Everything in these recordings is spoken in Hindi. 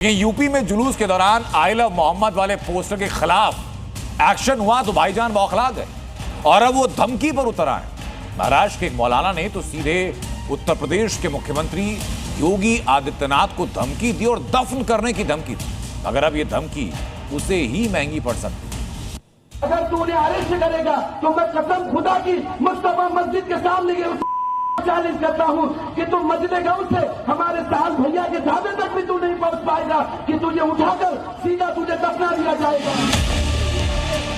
ये यूपी में जुलूस के दौरान आई लव मोहम्मद वाले पोस्टर के खिलाफ एक्शन हुआ तो भाईजान बौखला गए और अब वो धमकी पर उतर आए। महाराष्ट्र के एक मौलाना ने तो सीधे उत्तर प्रदेश के मुख्यमंत्री योगी आदित्यनाथ को धमकी दी और दफन करने की धमकी दी, मगर अब ये धमकी उसे ही महंगी पड़ सकती है। अगर तू उन्हें अरेस्ट करेगा तो मैं कसम खुदा की मुस्तफा मस्जिद के सामने चैलेंज करता हूं कि तुम मस्जिद गांव से हमारे साहब भैया के ढाबे तक भी तू नहीं पहुंच पाएगा कि तुझे उठाकर सीधा तुझे दफना दिया जाएगा।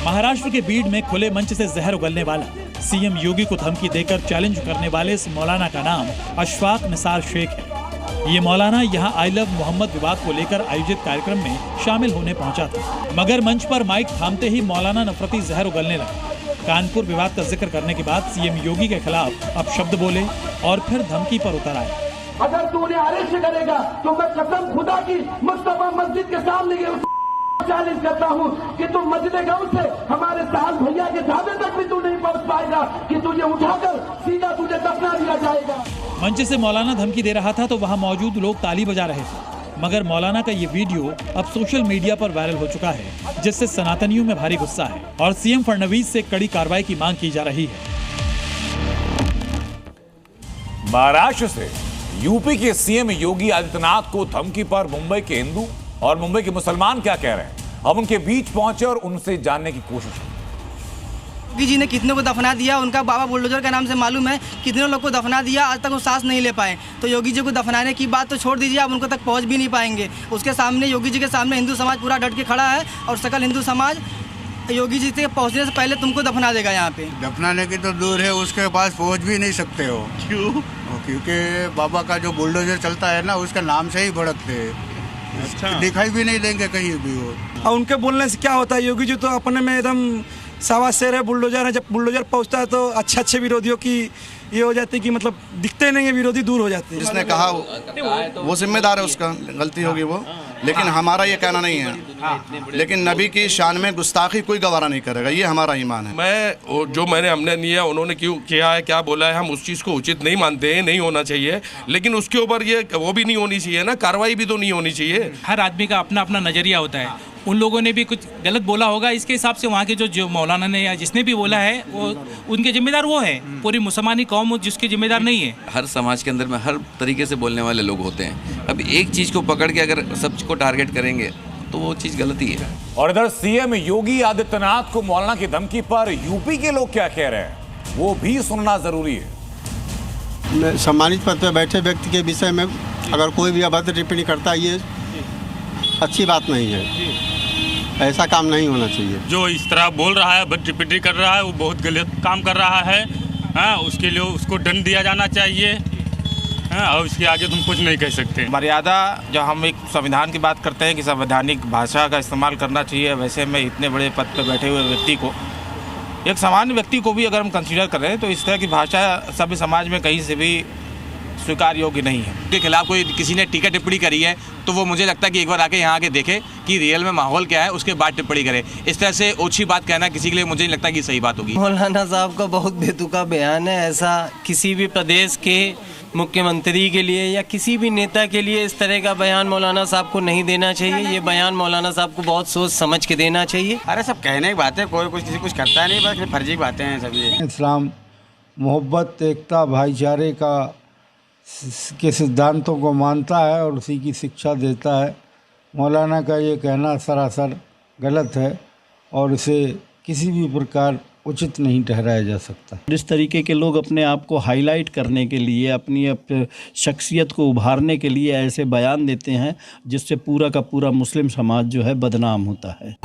महाराष्ट्र के बीड में खुले मंच से जहर उगलने वाला सीएम योगी को धमकी देकर चैलेंज करने वाले इस मौलाना का नाम अशफाक निसार शेख है। ये मौलाना यहाँ आई लव मोहम्मद विवाद को लेकर आयोजित कार्यक्रम में शामिल होने पहुंचा था, मगर मंच पर माइक थामते ही मौलाना नफरती जहर उगलने लगा। कानपुर विवाद का जिक्र करने के बाद सीएम योगी के खिलाफ अब शब्द बोले और फिर धमकी पर उतर आए। अगर तू उन्हें अरेस्ट करेगा तो मैं कसम खुदा की मुस्तफा मस्जिद के सामने चैलेंज करता हूं कि तुम मस्जिद गांव से हमारे साहब भैया के ढाबे तक भी तू नहीं पहुंच पाएगा कि तुझे उठाकर सीधा तुझे दफना दिया जाएगा। मंच से मौलाना धमकी दे रहा था तो वहां मौजूद लोग ताली बजा रहे थे, मगर मौलाना का ये वीडियो अब सोशल मीडिया पर वायरल हो चुका है, जिससे सनातनियों में भारी गुस्सा है और सीएम फडणवीस से कड़ी कार्रवाई की मांग की जा रही है। महाराष्ट्र से यूपी के सीएम योगी आदित्यनाथ को धमकी पर मुंबई के हिंदू और मुंबई के मुसलमान क्या कह रहे हैं, हम उनके बीच पहुंचे और उनसे जानने की कोशिश की। योगी जी ने कितने को दफना दिया, उनका बाबा बुलडोजर का नाम से मालूम है कितने लोग को दफना दिया, आज तक वो सांस नहीं ले पाए। तो योगी जी को दफनाने की बात तो छोड़ दीजिए, आप उनको तक पहुंच भी नहीं पाएंगे। उसके सामने योगी जी के सामने हिंदू समाज पूरा डट के खड़ा है और सकल हिंदू समाज योगी जी से पहुंचने से पहले तुमको दफना देगा। यहाँ पे दफनाने की तो दूर है, उसके पास पहुंच भी नहीं सकते हो। क्यों? क्योंकि बाबा का जो बुलडोजर चलता है ना, उसका नाम से ही भड़कते हैं। अच्छा। दिखाई भी नहीं देंगे कहीं भी वो। और उनके बोलने से क्या होता है, योगी जी तो अपने में एकदम सावा शेर है, बुलडोजर है। जब बुलडोजर पहुंचता है तो अच्छे विरोधियों की ये हो जाती है कि मतलब दिखते नहीं है, विरोधी दूर हो जाते हैं। जिसने कहा वो जिम्मेदार है, उसका गलती होगी वो, लेकिन हमारा ये कहना नहीं है। लेकिन नबी की शान में गुस्ताखी कोई गवारा नहीं करेगा, ये हमारा ईमान है। हमने लिया, उन्होंने क्यों किया है, क्या बोला है, हम उस चीज़ को उचित नहीं मानते हैं, नहीं होना चाहिए। लेकिन उसके ऊपर ये वो भी नहीं होनी चाहिए ना, कार्रवाई भी तो नहीं होनी चाहिए। हर आदमी का अपना अपना नजरिया होता है, उन लोगों ने भी कुछ गलत बोला होगा, इसके हिसाब से वहाँ के जो मौलाना ने या जिसने भी बोला है वो उनके जिम्मेदार वो है, पूरी मुसलमानी कौम जिसके जिम्मेदार नहीं है। हर समाज के अंदर में हर तरीके से बोलने वाले लोग होते हैं। अब एक चीज़ को पकड़ के अगर सब को टारगेट करेंगे तो वो चीज़ गलती है। और इधर सीएम योगी आदित्यनाथ को मौलाना की धमकी पर यूपी के लोग क्या कह रहे हैं, वो भी सुनना जरूरी है। सम्मानित पद पर बैठे व्यक्ति के विषय में अगर कोई भी अभद्र टिप्पणी करता है, ये अच्छी बात नहीं है, ऐसा काम नहीं होना चाहिए। जो इस तरह बोल रहा है, अभद्र टिप्पणी कर रहा है, वो बहुत गलत काम कर रहा है। हाँ, उसके लिए उसको दंड दिया जाना चाहिए। हाँ, और इसके आगे तुम कुछ नहीं कह सकते। मर्यादा, जब हम एक संविधान की बात करते हैं कि संवैधानिक भाषा का इस्तेमाल करना चाहिए, वैसे में इतने बड़े पद पर बैठे हुए व्यक्ति को, एक सामान्य व्यक्ति को भी अगर हम कंसीडर करें तो इस तरह की भाषा सभ्य समाज में कहीं से भी स्वीकार योग्य नहीं है। के खिलाफ कोई किसी ने टीका टिप्पणी करी है तो वो मुझे लगता है कि एक बार आके यहाँ आके देखे कि रियल में माहौल क्या है, उसके बाद टिप्पणी करे। इस तरह से ओछी बात कहना किसी के लिए मुझे नहीं लगता कि सही बात होगी। मौलाना साहब का बहुत बेतुका बयान है, ऐसा किसी भी प्रदेश के मुख्यमंत्री के लिए या किसी भी नेता के लिए इस तरह का बयान मौलाना साहब को नहीं देना चाहिए। ये बयान मौलाना साहब को बहुत सोच समझ के देना चाहिए। अरे सब कहने की बातें, कोई कुछ किसी कुछ करता नहीं, बस फर्जी की बातें हैं सभी। इस्लाम मोहब्बत, एकता, भाईचारे के सिद्धांतों को मानता है और उसी की शिक्षा देता है। मौलाना का ये कहना सरासर गलत है और इसे किसी भी प्रकार उचित नहीं ठहराया जा सकता। इस तरीके के लोग अपने आप को हाईलाइट करने के लिए, अपनी शख्सियत को उभारने के लिए ऐसे बयान देते हैं जिससे पूरा का पूरा मुस्लिम समाज जो है बदनाम होता है।